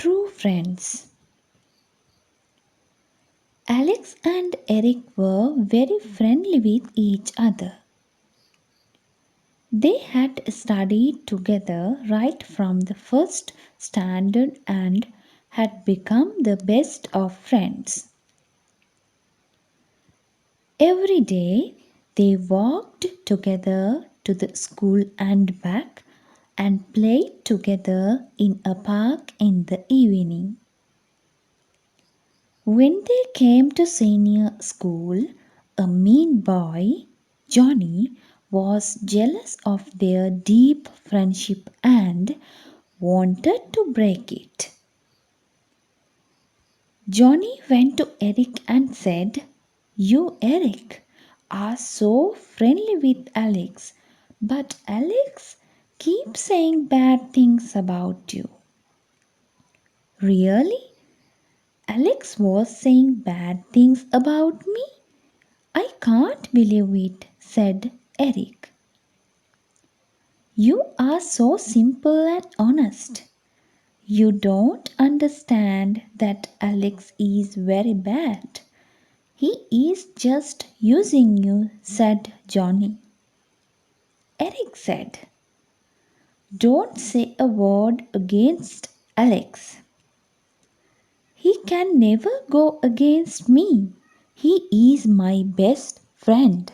true friends. Alex and Eric were very friendly with each other. They had studied together right from the first standard and had become the best of friends. Every day they walked together to the school and back and played together in a park in the evening. When they came to senior school, a mean boy, Johnny, was jealous of their deep friendship and wanted to break it. Johnny went to Eric and said, "You, Eric, are so friendly with Alex, but Alex keeps saying bad things about you." "Really? Alex was saying bad things about me? I can't believe it," said Eric. "You are so simple and honest. You don't understand that Alex is very bad. He is just using you," said Johnny. Eric said, "Don't say a word against Alex. He can never go against me. He is my best friend."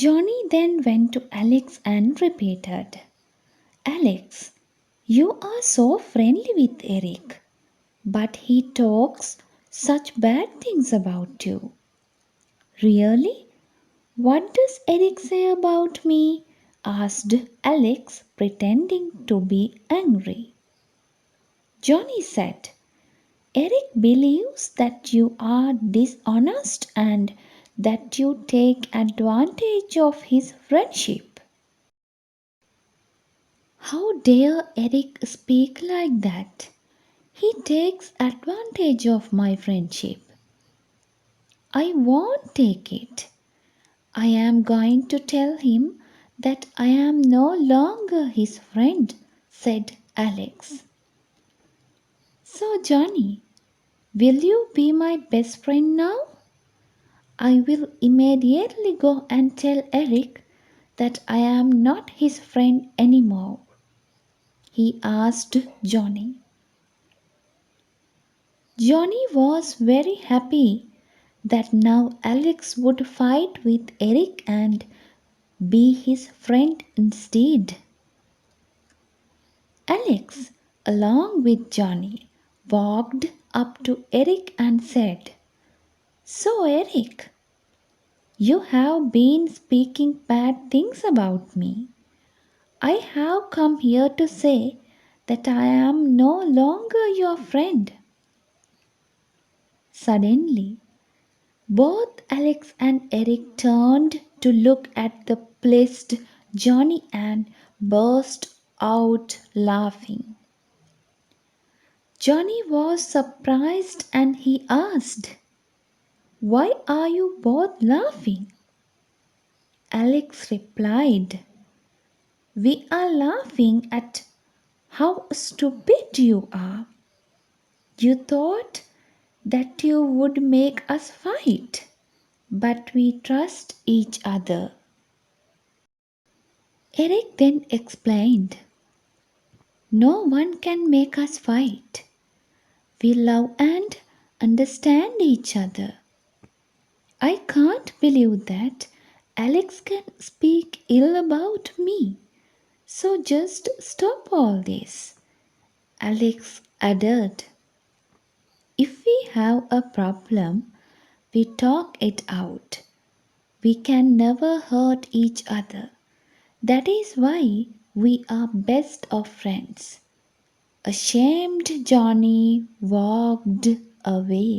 Johnny then went to Alex and repeated, "Alex, you are so friendly with Eric, but he talks such bad things about you." "Really? What does Eric say about me?" asked Alex, pretending to be angry. Johnny said, "Eric believes that you are dishonest and that you take advantage of his friendship." "How dare Eric speak like that? He takes advantage of my friendship. I won't take it. I am going to tell him that I am no longer his friend," said Alex. "So, Johnny, will you be my best friend now?" "I will immediately go and tell Eric that I am not his friend anymore," he asked Johnny. Johnny was very happy that now Alex would fight with Eric and be his friend instead. Alex, along with Johnny, walked up to Eric and said, "So, Eric, you have been speaking bad things about me. I have come here to say that I am no longer your friend." Suddenly, both Alex and Eric turned to look at the pleased Johnny and burst out laughing. Johnny was surprised and he asked, "Why are you both laughing?" Alex replied, "We are laughing at how stupid you are. You thought that you would make us fight, but we trust each other." Eric then explained, "No one can make us fight. We love and understand each other. I can't believe that Alex can speak ill about me. So just stop all this." Alex added, "If we have a problem, we talk it out. We can never hurt each other. That is why we are best of friends." Ashamed, Johnny walked away.